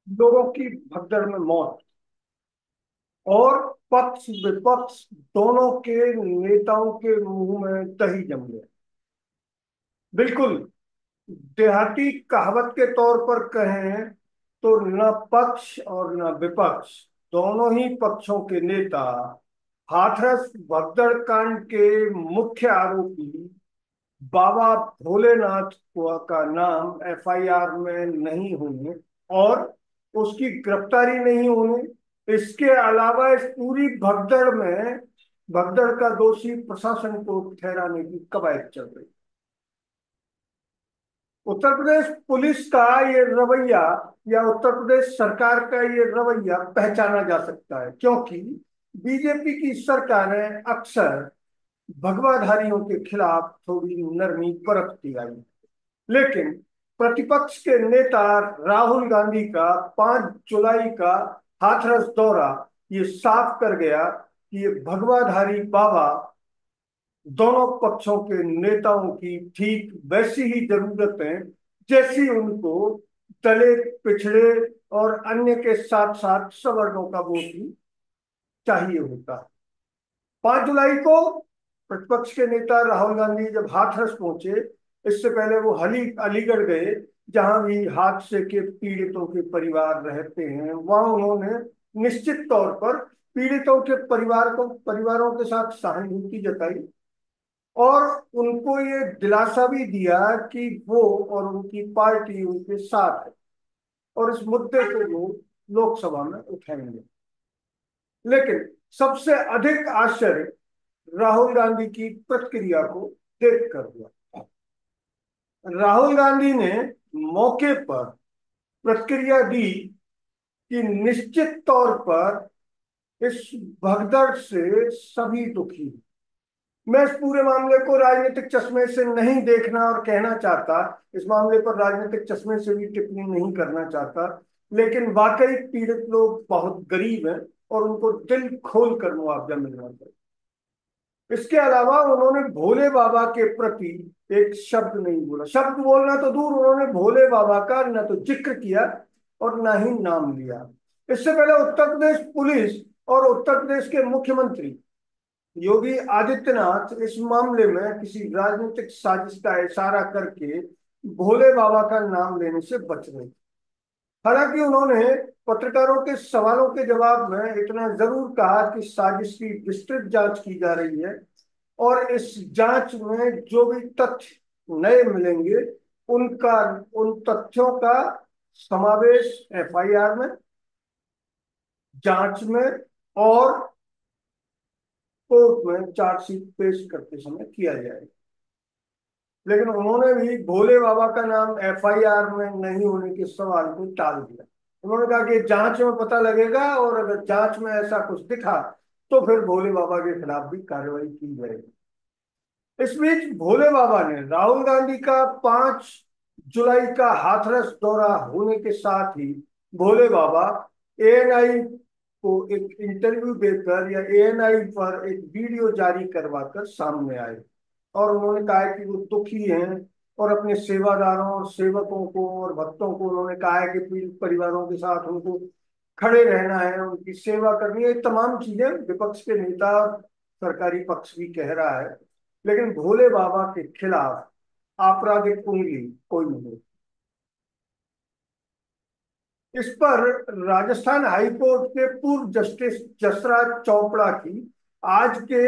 लोगों की भगदड़ में मौत, और पक्ष विपक्ष दोनों के नेताओं के मुंह में दही जम गया। बिल्कुल देहाती कहावत के तौर पर कहें तो न पक्ष और न विपक्ष, दोनों ही पक्षों के नेता हाथरस भगदड़ कांड के मुख्य आरोपी बाबा भोलेनाथ का नाम एफआईआर में नहीं होने और उसकी गिरफ्तारी नहीं होने, इसके अलावा इस पूरी भगदड़ में भगदड़ का दोषी प्रशासन को ठहराने की कवायद चल रही। उत्तर प्रदेश पुलिस का ये रवैया या उत्तर प्रदेश सरकार का ये रवैया पहचाना जा सकता है, क्योंकि बीजेपी की सरकारें अक्सर भगवाधारियों के खिलाफ थोड़ी नरमी बरतती आई, लेकिन प्रतिपक्ष के नेता राहुल गांधी का 5 जुलाई का हाथरस दौरा ये साफ कर गया कि ये भगवाधारी बाबा दोनों पक्षों के नेताओं की ठीक वैसी ही जरूरत है जैसी उनको दलित, पिछड़े और अन्य के साथ साथ सवर्णों का वोट भी चाहिए होता है। 5 जुलाई को प्रतिपक्ष के नेता राहुल गांधी जब हाथरस पहुंचे, इससे पहले वो अलीगढ़ गए, जहां भी हादसे के पीड़ितों के परिवार रहते हैं। वहां उन्होंने निश्चित तौर पर पीड़ितों के परिवारों के साथ सहानुभूति जताई और उनको ये दिलासा भी दिया कि वो और उनकी पार्टी उनके साथ है और इस मुद्दे को वो लोकसभा में उठाएंगे। लेकिन सबसे अधिक आश्चर्य राहुल गांधी की प्रतिक्रिया को देखकर हुआ। राहुल गांधी ने मौके पर प्रतिक्रिया दी कि निश्चित तौर पर इस भगदड़ से सभी दुखी हैं। मैं इस पूरे मामले को राजनीतिक चश्मे से नहीं देखना और कहना चाहता, इस मामले पर राजनीतिक चश्मे से भी टिप्पणी नहीं करना चाहता, लेकिन वाकई पीड़ित लोग बहुत गरीब हैं और उनको दिल खोल कर मुआवजा मिलना चाहिए। इसके अलावा उन्होंने भोले बाबा के प्रति एक शब्द नहीं बोला। शब्द बोलना तो दूर, उन्होंने भोले बाबा का न तो जिक्र किया और न ही नाम लिया। इससे पहले उत्तर प्रदेश पुलिस और उत्तर प्रदेश के मुख्यमंत्री योगी आदित्यनाथ इस मामले में किसी राजनीतिक साजिश का इशारा करके भोले बाबा का नाम लेने से बच रहे। हालांकि उन्होंने पत्रकारों के सवालों के जवाब में इतना जरूर कहा कि साजिश की विस्तृत जांच की जा रही है और इस जांच में जो भी तथ्य नए मिलेंगे उनका उन तथ्यों का समावेश एफआईआर में, जांच में और कोर्ट में चार्जशीट पेश करते समय किया जाएगा। लेकिन उन्होंने भी भोले बाबा का नाम एफआईआर में नहीं होने के सवाल को टाल दिया। उन्होंने कहा कि जांच में पता लगेगा और अगर जांच में ऐसा कुछ दिखा तो फिर भोले बाबा के खिलाफ भी कार्रवाई की जाएगी। इस बीच भोले बाबा ने राहुल गांधी का 5 जुलाई का हाथरस दौरा होने के साथ ही भोले बाबा एएनआई को एक इंटरव्यू देकर या एएनआई पर एक वीडियो जारी करवाकर सामने आए और उन्होंने कहा है कि वो दुखी हैं और अपने सेवादारों और सेवकों को और भक्तों को उन्होंने कहा है कि पीड़ित परिवारों के साथ उनको खड़े रहना है, उनकी सेवा करनी है। ये तमाम चीजें विपक्ष के नेता, सरकारी पक्ष भी कह रहा है, लेकिन भोले बाबा के खिलाफ आपराधिक उंगली कोई नहीं। इस पर राजस्थान हाईकोर्ट के पूर्व जस्टिस जसराज चोपड़ा की आज के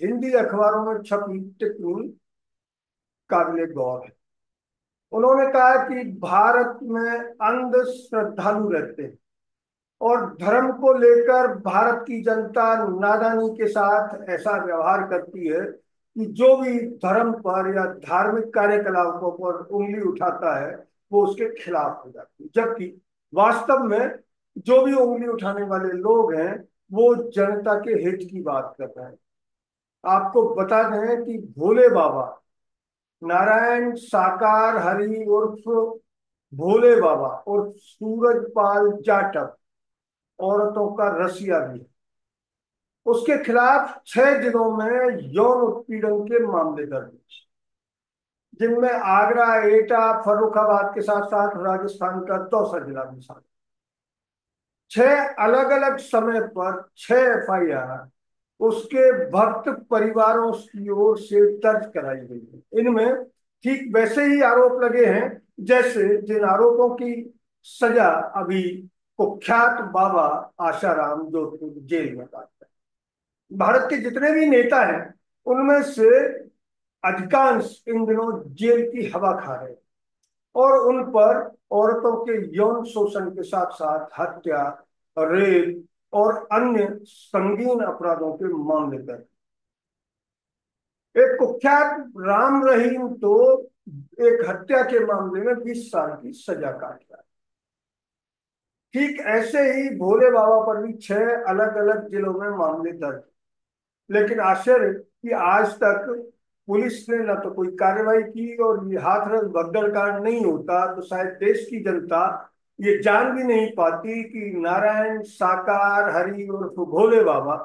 हिंदी अखबारों में छपी टिप्पणी काबिले गौर है। उन्होंने कहा कि भारत में अंध श्रद्धालु रहते हैं और धर्म को लेकर भारत की जनता नादानी के साथ ऐसा व्यवहार करती है कि जो भी धर्म पर या धार्मिक कार्यकलापों पर उंगली उठाता है वो उसके खिलाफ हो जाती है, जबकि वास्तव में जो भी उंगली उठाने वाले लोग हैं वो जनता के हित की बात कर रहे हैं। आपको बता दें कि भोले बाबा नारायण साकार हरि उर्फ भोले बाबा उर्फ सूरजपाल जाटव औरतों का रसिया भी है। उसके खिलाफ 6 जिलों में यौन उत्पीड़न के मामले दर्ज हैं, जिनमें आगरा, एटा, फर्रुखाबाद के साथ साथ राजस्थान का 64 जिला भी शामिल। छह अलग अलग समय पर 6 FIR उसके भक्त परिवारों की ओर से दर्ज कराई गई है। इनमें ठीक वैसे ही आरोप लगे हैं जैसे जिन आरोपों की सजा अभी कुख्यात बाबा आशाराम जोधपुर जेल में काटता है। भारत के जितने भी नेता हैं उनमें से अधिकांश इन दिनों जेल की हवा खा रहे हैं और उन पर औरतों के यौन शोषण के साथ साथ हत्या, रेप और अन्य संगीन अपराधों के मामले दर्ज। एक कुख्यात राम रहीम तो एक हत्या के मामले में 20 साल की सजा काट रहा है। ठीक ऐसे ही भोले बाबा पर भी 6 अलग अलग जिलों में मामले दर्ज। लेकिन आश्चर्य कि आज तक पुलिस ने न तो कोई कार्रवाई की, और ये हाथरस भगदड़ कांड नहीं होता तो शायद देश की जनता ये जान भी नहीं पाती कि नारायण साकार हरि और भोले बाबा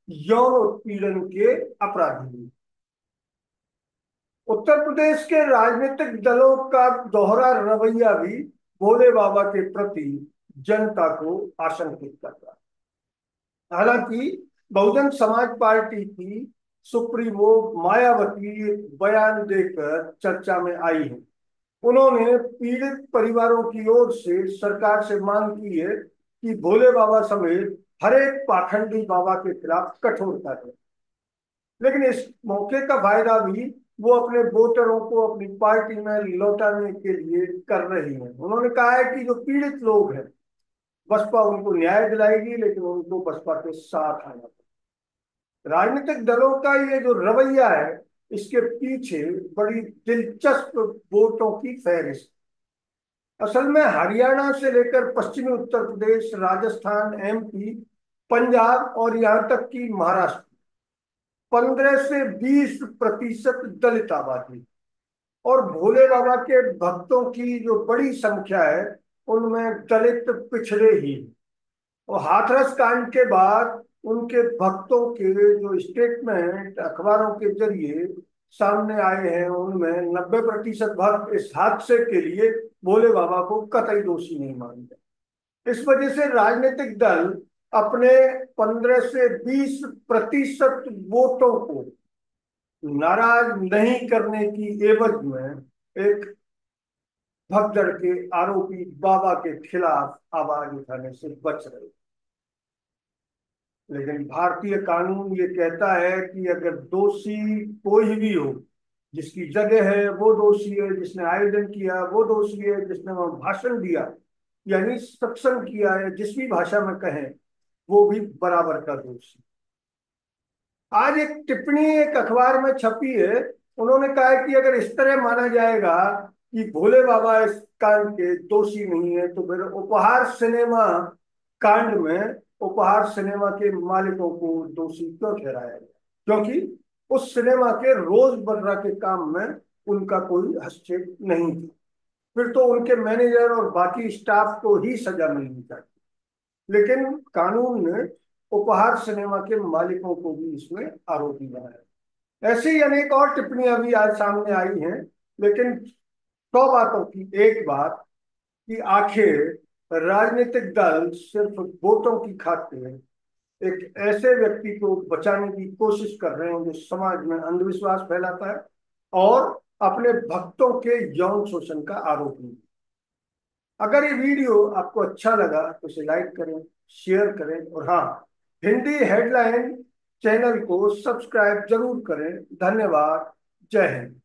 यौन उत्पीड़न के अपराधी हैं। उत्तर प्रदेश के राजनीतिक दलों का दोहरा रवैया भी भोले बाबा के प्रति जनता को आशंकित कर रहा है। हालांकि बहुजन समाज पार्टी की सुप्रीमो मायावती एक बयान देकर चर्चा में आई है। उन्होंने पीड़ित परिवारों की ओर से सरकार से मांग की है कि भोले बाबा समेत हर एक पाखंडी बाबा के खिलाफ कठोरता करें। लेकिन इस मौके का फायदा भी वो अपने वोटरों को अपनी पार्टी में लौटाने के लिए कर रही है। उन्होंने कहा है कि जो पीड़ित लोग हैं बसपा उनको न्याय दिलाएगी, लेकिन उनको बसपा के साथ आना पड़ेगा। राजनीतिक दलों का ये जो रवैया है इसके पीछे बड़ी दिलचस्प वोटों की फहरिस्त। असल में हरियाणा से लेकर पश्चिमी उत्तर प्रदेश, राजस्थान, MP, पंजाब और यहां तक कि महाराष्ट्र 15 से 20% दलित आबादी और भोले बाबा के भक्तों की जो बड़ी संख्या है उनमें दलित पिछड़े ही। और हाथरस कांड के बाद उनके भक्तों के जो स्टेटमेंट अखबारों के जरिए सामने आए हैं उनमें 90% भक्त इस हादसे के लिए भोले बाबा को कतई दोषी नहीं मानते। इस वजह से राजनीतिक दल अपने 15 से 20% वोटों को नाराज नहीं करने की एवज में एक भगदड़ के आरोपी बाबा के खिलाफ आवाज उठाने से बच रहे। लेकिन भारतीय कानून ये कहता है कि अगर दोषी कोई भी हो, जिसकी जगह है वो दोषी है, जिसने आयोजन किया वो दोषी है, जिसने वहां भाषण दिया यानी सत्संग किया है, जिस भी भाषा में कहें वो भी बराबर का दोषी। आज एक टिप्पणी एक अखबार में छपी है। उन्होंने कहा है कि अगर इस तरह माना जाएगा कि भोले बाबा इस कांड के दोषी नहीं है तो फिर उपहार सिनेमा कांड में उपहार सिनेमा के मालिकों को दोषी क्यों ठहराया गया, क्योंकि उस सिनेमा के रोजमर्रा के काम में उनका कोई हस्तक्षेप नहीं था। फिर तो उनके मैनेजर और बाकी स्टाफ को ही सजा मिलनी चाहिए। लेकिन कानून ने उपहार सिनेमा के मालिकों को भी इसमें आरोपी बनाया। ऐसे ही अनेक और टिप्पणियां भी आज सामने आई हैं। लेकिन 100 बातों की एक बात कि आखिर राजनीतिक दल सिर्फ वोटों की खातिर एक ऐसे व्यक्ति को बचाने की कोशिश कर रहे हैं जो समाज में अंधविश्वास फैलाता है और अपने भक्तों के यौन शोषण का आरोपी है। अगर ये वीडियो आपको अच्छा लगा तो इसे लाइक करें, शेयर करें और हाँ, हिंदी हेडलाइन चैनल को सब्सक्राइब जरूर करें। धन्यवाद। जय हिंद।